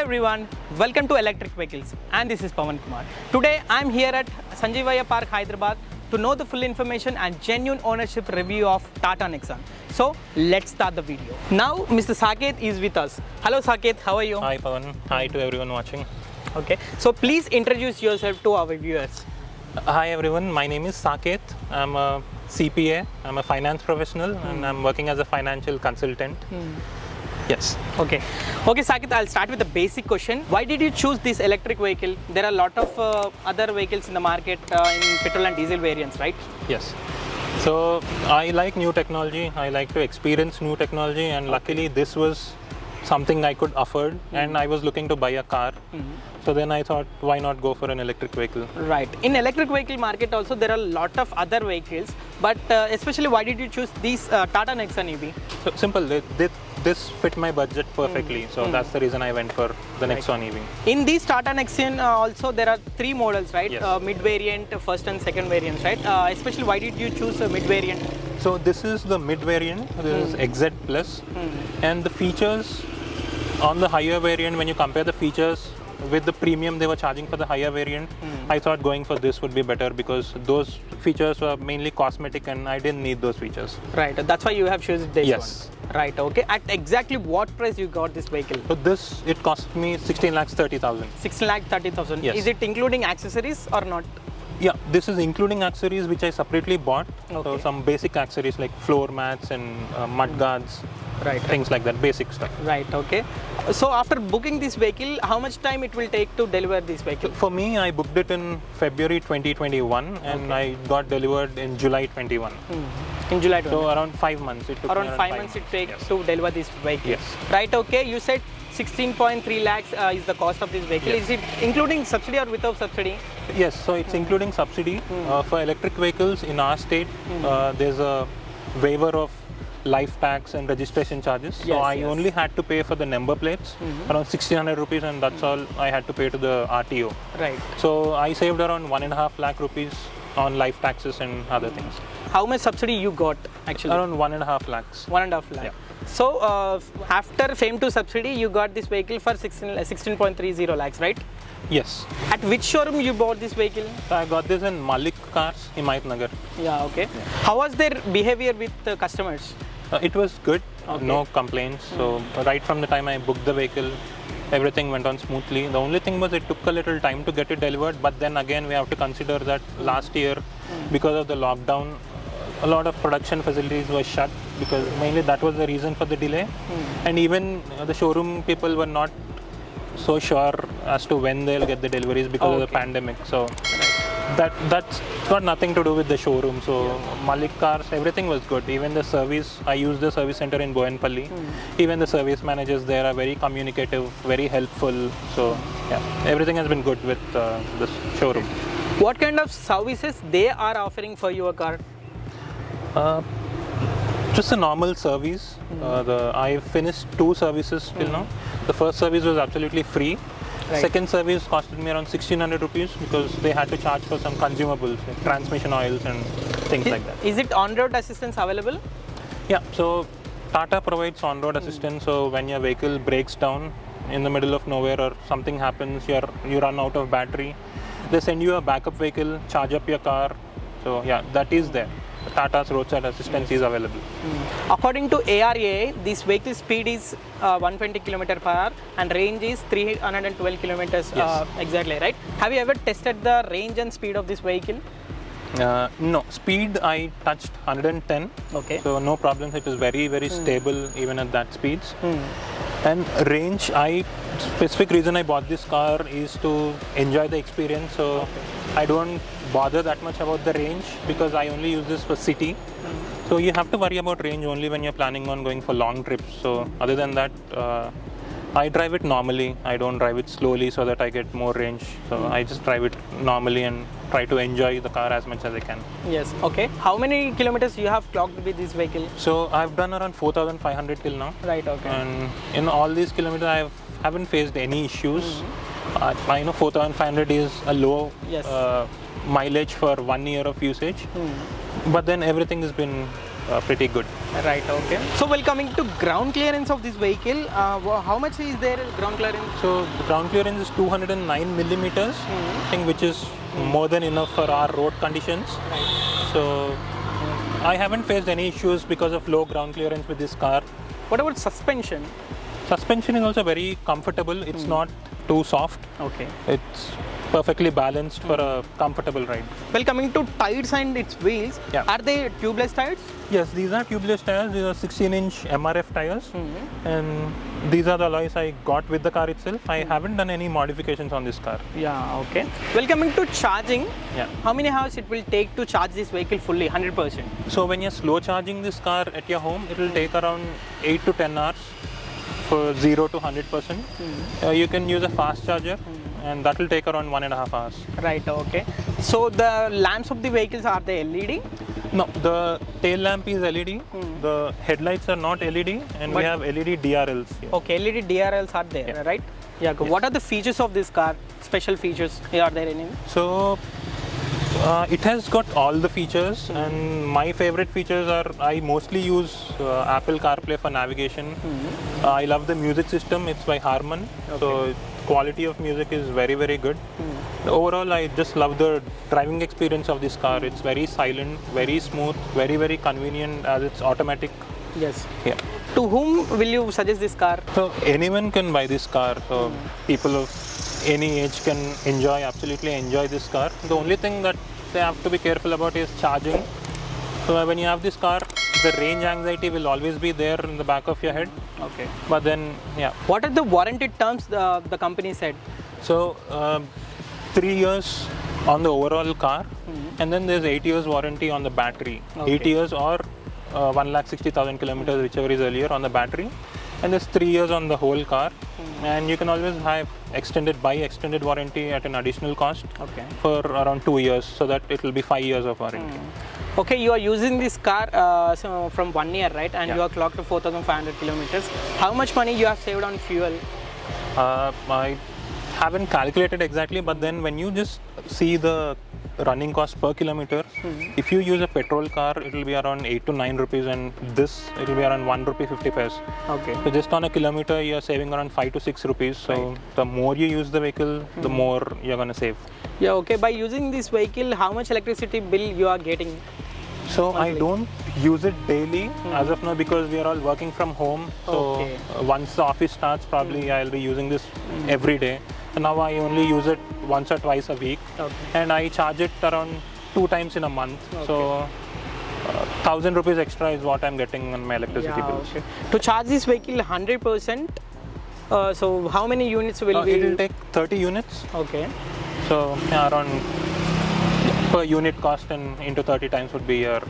everyone, welcome to Electric Vehicles and this is Pavan Kumar. Today I am here at Sanjeevaya Park, Hyderabad to know the full information and genuine ownership review of Tata Nexon. So let's start the video. Now Mr. Saket is with us. Hello Saket, how are you? Hi Pavan, hi to everyone watching. Okay, so please introduce yourself to our viewers. Hi everyone, my name is Saket. I'm a CPA, I'm a finance professional and I'm working as a financial consultant. Yes. Okay, Saket, I'll start with the basic question. Why did you choose this electric vehicle? There are a lot of other vehicles in the market in petrol and diesel variants, right? Yes. So I like new technology, I like to experience new technology, and luckily this was something I could afford and I was looking to buy a car. So then I thought, why not go for an electric vehicle? Right. In electric vehicle market also there are a lot of other vehicles, but especially why did you choose these Tata Nexon EV? So simple, this fit my budget perfectly. So that's the reason I went for the Nexon EV. In these Tata Nexon also there are three models, right? Yes. Mid variant, first and second variants, right? Especially why did you choose a mid variant? So this is the mid variant, this is XZ Plus, and the features on the higher variant, when you compare the features with the premium they were charging for the higher variant, I thought going for this would be better because those features were mainly cosmetic and I didn't need those features. Right, that's why you have chosen this Yes. one. Right, okay. At exactly what price you got this vehicle? So this, it cost me 16,30,000. 6,30,000. Yes. Is it including accessories or not? Yeah, this is including accessories which I separately bought. So Okay. some basic accessories like floor mats and mud guards, things like that, basic stuff. Right, okay. So after booking this vehicle, how much time it will take to deliver this vehicle? For me, I booked it in February 2021 and I got delivered in July 21. In July 20. So around 5 months. It took me Around 5 months it takes Yes. to deliver this vehicle. Yes. Right, okay. You said 16.3 lakhs is the cost of this vehicle. Yes. Is it including subsidy or without subsidy? Yes, so it's including subsidy. For electric vehicles in our state, there's a waiver of life tax and registration charges. So Yes, I yes. only had to pay for the number plates, around 1,600 rupees, and that's all I had to pay to the RTO. Right. So I saved around 1.5 lakh rupees on life taxes and other things. How much subsidy you got actually? Around 1.5 lakhs. 1.5 lakh. Yeah. So after FAME to subsidy, you got this vehicle for 16.30 lakhs, right? Yes. At which showroom you bought this vehicle? So I got this in Malik Cars, Himayat Nagar. Yeah, okay. How was their behavior with the customers? It was good, Okay. no complaints. So right from the time I booked the vehicle, everything went on smoothly. The only thing was it took a little time to get it delivered, but then again we have to consider that last year, because of the lockdown, a lot of production facilities were shut because mainly that was the reason for the delay. And even the showroom people were not so sure as to when they'll get the deliveries because of the pandemic. So that's got nothing to do with the showroom. So Malik Cars, everything was good. Even the service, I used the service center in Boyanpalli. Even the service managers there are very communicative, very helpful. So yeah, everything has been good with this showroom. What kind of services they are offering for your car? Just a normal service. I finished 2 services till now. The first service was absolutely free. Right. Second service costed me around 1,600 rupees because they had to charge for some consumables, like transmission oils and things like that. Is it on-road assistance available? Yeah, so Tata provides on-road assistance. So when your vehicle breaks down in the middle of nowhere or something happens, you run out of battery, they send you a backup vehicle, charge up your car. So yeah, that is there. Tata's roadside assistance is available. According to ARA, this vehicle speed is 120 km per hour and range is 312 kilometers exactly, right? Have you ever tested the range and speed of this vehicle? No, speed I touched 110. Okay. So no problems. It is very, very stable even at that speeds. And range, specific reason I bought this car is to enjoy the experience. So I don't bother that much about the range because I only use this for city. So you have to worry about range only when you're planning on going for long trips. So other than that, I drive it normally. I don't drive it slowly so that I get more range. So I just drive it normally and try to enjoy the car as much as I can. Yes, okay. How many kilometers you have clocked with this vehicle? So I've done around 4,500 till now. Right, okay. And in all these kilometers, I haven't faced any issues. I know 4,500 is a low mileage for 1 year of usage, but then everything has been pretty good. Right, okay. So while coming to ground clearance of this vehicle, how much is there ground clearance? So the ground clearance is 209 millimeters, I think, which is more than enough for our road conditions. Right. So I haven't faced any issues because of low ground clearance with this car. What about suspension? Suspension is also very comfortable. It's not too soft. Okay. It's perfectly balanced for a comfortable ride. Well, coming to tires and its wheels, Yeah. are they tubeless tires? Yes, these are tubeless tires. These are 16-inch MRF tires, and these are the alloys I got with the car itself. I haven't done any modifications on this car. Yeah, okay. Well, coming to charging, Yeah. how many hours it will take to charge this vehicle fully, 100%? So when you're slow charging this car at your home, it will take around 8 to 10 hours for 0 to 100%. You can use a fast charger, and that will take around 1.5 hours. Right, okay. So the lamps of the vehicles, are they LED? No, the tail lamp is LED. The headlights are not LED, and we But- have LED DRLs here. Okay, LED DRLs are there, Yeah. right? Yeah, good. What are the features of this car? Special features, are there any? So it has got all the features, and my favorite features are I mostly use Apple CarPlay for navigation. I love the music system. It's by Harman, so quality of music is very, very good. Overall, I just love the driving experience of this car. It's very silent, very smooth, very, very convenient as it's automatic. Yes. Yeah. To whom will you suggest this car? So anyone can buy this car. So people of any age can absolutely enjoy this car. The only thing that they have to be careful about is charging. So when you have this car, the range anxiety will always be there in the back of your head. Okay. But then, yeah. What are the warranted terms the company said? So 3 years on the overall car, and then there's 8 years warranty on the battery. Okay. 8 years or 1,60,000 kilometers, whichever is earlier, on the battery. And there's 3 years on the whole car. And you can always have extended warranty at an additional cost Okay. for around 2 years, so that it will be 5 years of warranty. Okay, you are using this car so from 1 year, right? And Yeah. you are clocked to 4,500 kilometers. How much money you have saved on fuel? I haven't calculated exactly, but then when you just see the running cost per kilometer, if you use a petrol car, it will be around 8 to 9 rupees, and this it will be around 1 rupee 50 paise. Okay. So just on a kilometer, you are saving around 5 to 6 rupees. So the more you use the vehicle, the more you're going to save. Yeah, okay. By using this vehicle, how much electricity bill you are getting? So I Monthly. don't use it daily as of now, because we are all working from home. So Okay. Once the office starts, probably I'll be using this every day. And now I only use it once or twice a week, Okay. and I charge it around 2 times in a month. So 1,000 rupees extra is what I'm getting on my electricity Yeah, bills. okay. To charge this vehicle 100%, so how many units will It be? will take 30 units. Okay. So around per unit cost, and into 30 times would be your.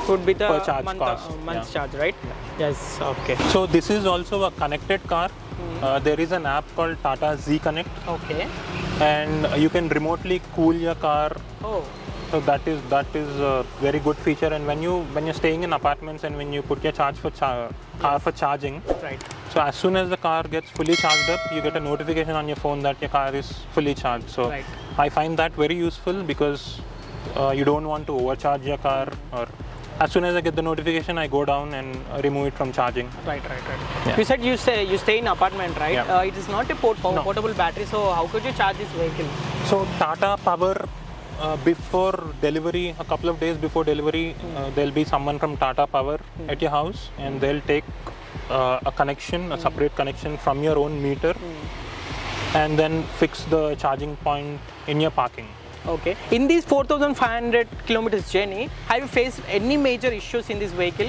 Would be the Per charge month, cost, month's yeah. charge, right? Yes. Okay. So this is also a connected car. There is an app called Tata Z Connect, Okay. and you can remotely cool your car. Oh. So that is a very good feature. And when you're staying in apartments, and when you put your car for charging, Right. so as soon as the car gets fully charged up, you get a notification on your phone that your car is fully charged. So Right. I find that very useful, because you don't want to overcharge your car. Or as soon as I get the notification, I go down and remove it from charging. Right. Yeah. You said you stay in apartment, right? Yeah. It is not a portable battery, so how could you charge this vehicle? So Tata Power, before delivery, a couple of days before delivery, there'll be someone from Tata Power at your house, and they'll take a connection, a separate connection from your own meter, and then fix the charging point in your parking. Okay. In these 4,500 kilometers journey, have you faced any major issues in this vehicle?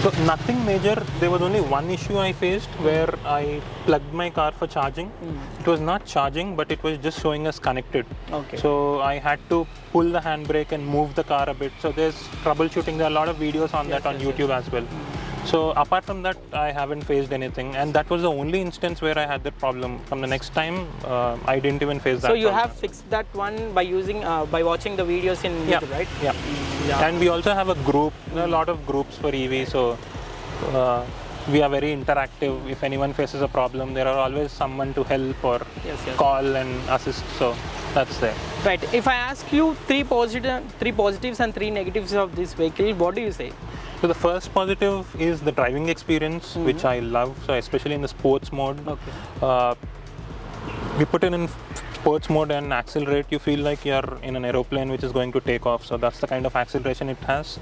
So nothing major. There was only one issue I faced, where I plugged my car for charging. It was not charging, but it was just showing us connected. Okay. So I had to pull the handbrake and move the car a bit. So there's troubleshooting. There are a lot of videos on that on YouTube as well. So apart from that, I haven't faced anything, and that was the only instance where I had that problem. From the next time, I didn't even face that. So you problem. have fixed that one by using by watching the videos in Yeah. YouTube, right? Yeah. Yeah. And we also have a group. There are a lot of groups for EV, so we are very interactive. If anyone faces a problem, there are always someone to help or Yes. call and assist. So that's there. Right. If I ask you three positives and three negatives of this vehicle, what do you say? So the first positive is the driving experience, which I love. So especially in the sports mode, we put it in sports mode and accelerate. You feel like you're in an aeroplane which is going to take off. So that's the kind of acceleration it has.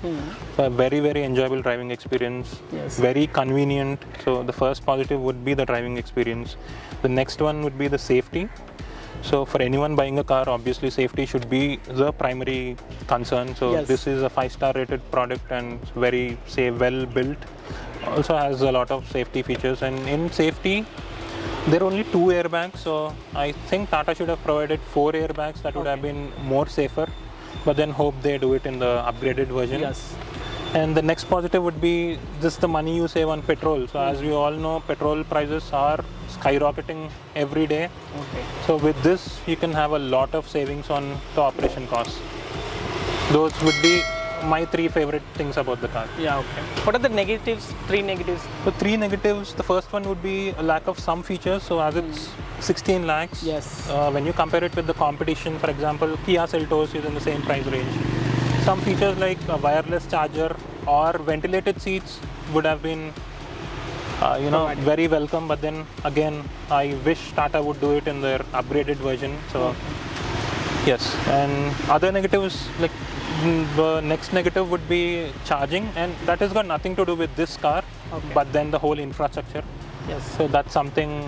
So a very, very enjoyable driving experience. Very convenient. So the first positive would be the driving experience. The next one would be the safety. So for anyone buying a car, obviously safety should be the primary concern. So this is a 5-star rated product and very well built. Also has a lot of safety features, and in safety there are only 2 airbags. So I think Tata should have provided 4 airbags. That would have been more safer. But then hope they do it in the upgraded version. And the next positive would be just the money you save on petrol. So as we all know, petrol prices are skyrocketing every day. So with this, you can have a lot of savings on the operation costs. Those would be my 3 favorite things about the car. What are the negatives? 3 negatives? So 3 negatives, the first one would be a lack of some features. So as it's 16 lakhs, when you compare it with the competition, for example, Kia Seltos is in the same price range. Some features like a wireless charger or ventilated seats would have been very welcome, but then again I wish Tata would do it in their upgraded version. So yes, and other negatives, like the next negative would be charging, and that has got nothing to do with this car, but then the whole infrastructure. So that's something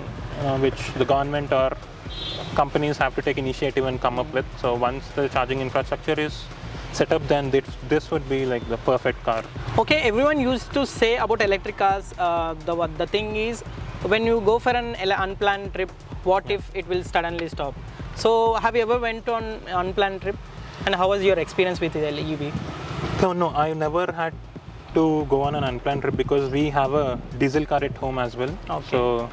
which the government or companies have to take initiative and come up with. So once the charging infrastructure is set up, then this would be like the perfect car. Okay, everyone used to say about electric cars, the thing is, when you go for an unplanned trip, what if it will suddenly stop? So have you ever went on unplanned trip, and how was your experience with the EV? No, I never had to go on an unplanned trip because we have a diesel car at home as well. So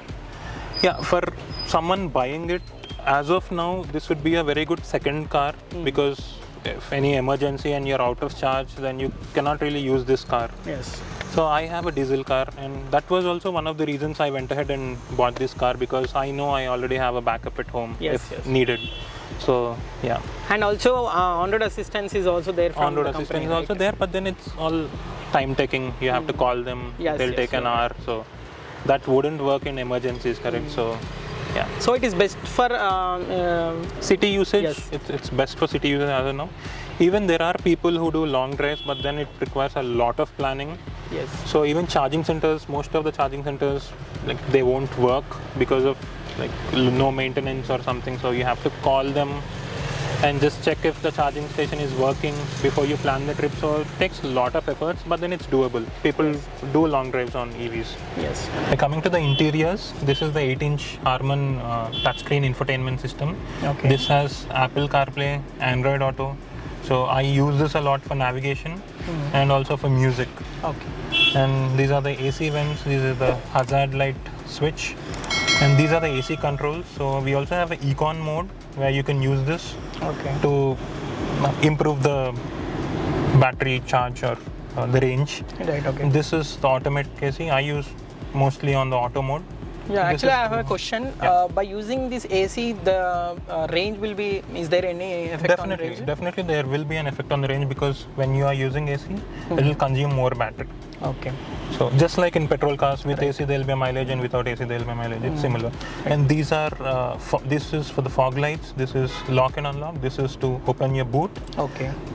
yeah, for someone buying it, as of now, this would be a very good second car, because if any emergency and you're out of charge, then you cannot really use this car. So I have a diesel car, and that was also one of the reasons I went ahead and bought this car, because I know I already have a backup at home if needed. So yeah. And also on-road assistance is also there from on-road the assistance company, is also there, but then it's all time taking. You have to call them, they'll take an hour. So that wouldn't work in emergencies, correct? So yeah. So it is best for city usage. It's best for city usage as of now. Even there are people who do long drives, but then it requires a lot of planning. So even charging centers, most of the charging centers, like they won't work because of like no maintenance or something. So you have to call them and just check if the charging station is working before you plan the trip. So it takes a lot of efforts, but then it's doable. People do long drives on EVs. Coming to the interiors, this is the 8-inch Harman touchscreen infotainment system. This has Apple CarPlay, Android Auto. So I use this a lot for navigation and also for music. And these are the AC vents. This is the hazard light switch, and these are the AC controls. So we also have an econ mode where you can use this to improve the battery charge or the range. This is the automatic AC. I use mostly on the auto mode. Actually I have a question. By using this AC, the range will be, is there any effect on the range? Definitely there will be an effect on the range, because when you are using AC, it will consume more battery. So just like in petrol cars, with AC there will be a mileage, and without AC there will be a mileage. It's similar. And these are, this is for the fog lights, this is lock and unlock, this is to open your boot.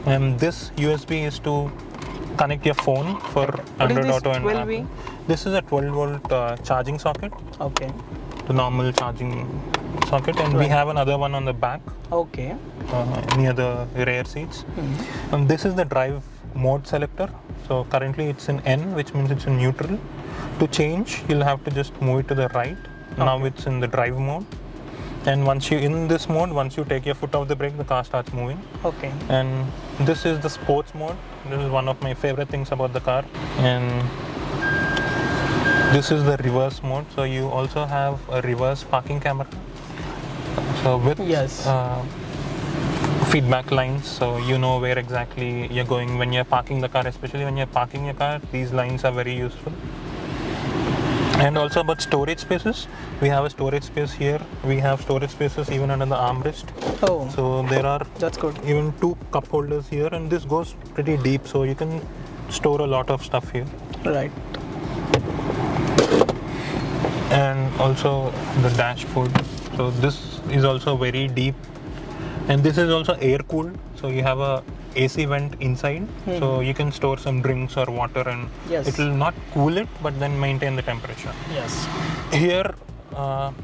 And this USB is to connect your phone for Android Auto and Apple. This is a 12-volt charging socket. The normal charging socket, and we have another one on the back. Near the rear seats. And this is the drive mode selector. So currently it's in N, which means it's in neutral. To change, you'll have to just move it to the right. Now it's in the drive mode. And once you in this mode, once you take your foot off the brake, the car starts moving. And this is the sports mode. This is one of my favorite things about the car. And this is the reverse mode. So you also have a reverse parking camera. So with feedback lines, so you know where exactly you're going when you're parking the car. Especially when you're parking your car, these lines are very useful. And also about storage spaces, we have a storage space here. We have storage spaces even under the armrest. So there are even 2 cup holders here, and this goes pretty deep, so you can store a lot of stuff here. Right. And also the dashboard. So this is also very deep, and this is also air cooled. So you have a AC vent inside, so you can store some drinks or water, and Yes. it will not cool it, but then maintain the temperature. Yes. Here,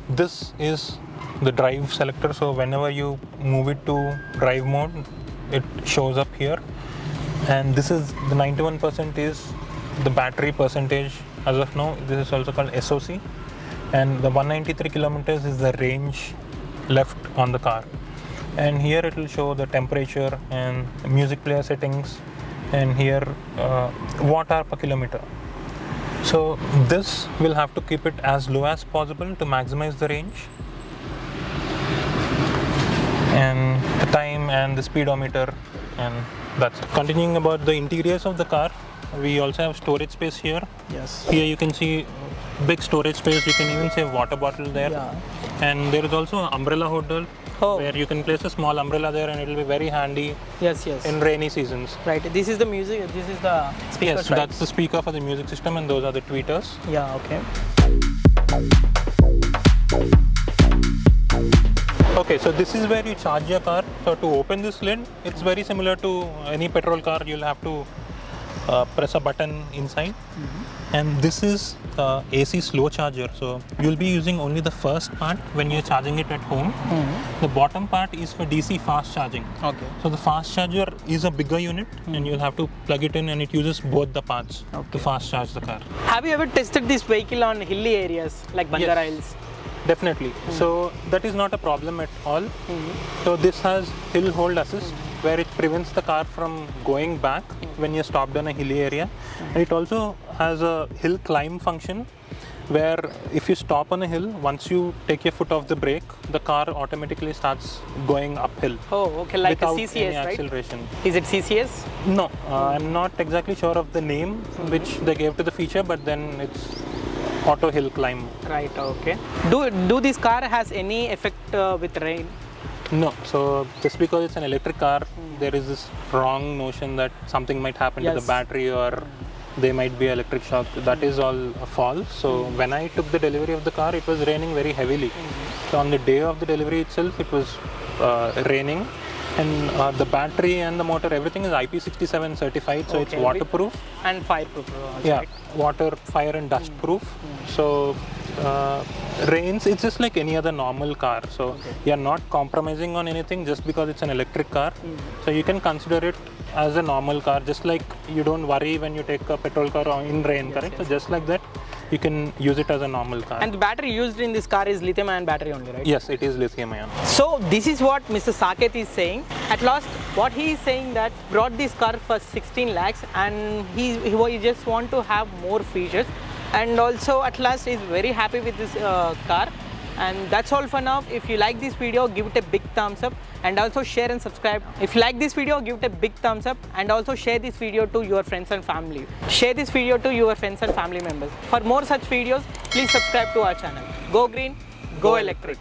this is the drive selector. So whenever you move it to drive mode, it shows up here. And this is the 91% is the battery percentage as of now. This is also called SOC. And the 193 kilometers is the range left on the car. And here it will show the temperature and music player settings, and here watt hour per kilometer. So this will have to keep it as low as possible to maximize the range. And the time and the speedometer, and that's it. Continuing about the interiors of the car, we also have storage space here. Yes. Here you can see big storage space. You can even save water bottle there. Yeah. And there is also an umbrella holder where you can place a small umbrella there, and it will be very handy Yes, yes. in rainy seasons. Right. This is the music. This is the speaker. Yes, that's the speaker for the music system, and those are the tweeters. Yeah. Okay. Okay, so this is where you charge your car. So to open this lid, it's very similar to any petrol car. You'll have to press a button inside. And this is AC slow charger. So you'll be using only the first part when you're charging it at home. The bottom part is for DC fast charging. Okay. So the fast charger is a bigger unit, and you'll have to plug it in, and it uses both the parts to fast charge the car. Have you ever tested this vehicle on hilly areas like Bandara Hills? Definitely. So that is not a problem at all. So this has hill hold assist, where it prevents the car from going back when you're stopped on a hilly area. And it also has a hill climb function, where if you stop on a hill, once you take your foot off the brake, the car automatically starts going uphill. Oh, okay, like a without CCS, any right? acceleration. Is it CCS? No, I'm not exactly sure of the name which they gave to the feature, but then it's auto hill climb. Right. Okay. Do this car has any effect with rain? No, so just because it's an electric car, there is this wrong notion that something might happen to the battery, or there might be electric shock. That is all false. So when I took the delivery of the car, it was raining very heavily. So on the day of the delivery itself, it was raining, and the battery and the motor, everything is IP67 certified, so it's waterproof and fireproof. Yeah, Right? water, fire and dust proof. So rains, it's just like any other normal car. So you're not compromising on anything just because it's an electric car. So you can consider it as a normal car, just like you don't worry when you take a petrol car in rain, correct? So just like that, you can use it as a normal car. And the battery used in this car is lithium-ion battery only, right? Yes, it is lithium-ion. So this is what Mr. Saket is saying. At last, what he is saying that brought this car for 16 lakhs, and he just want to have more features, and also at last is very happy with this car. And that's all for now. If you like this video, give it a big thumbs up, and also share and subscribe. If you like this video, give it a big thumbs up, and also share this video to your friends and family. Share this video to your friends and family members. For more such videos, please subscribe to our channel. Go green, go electric.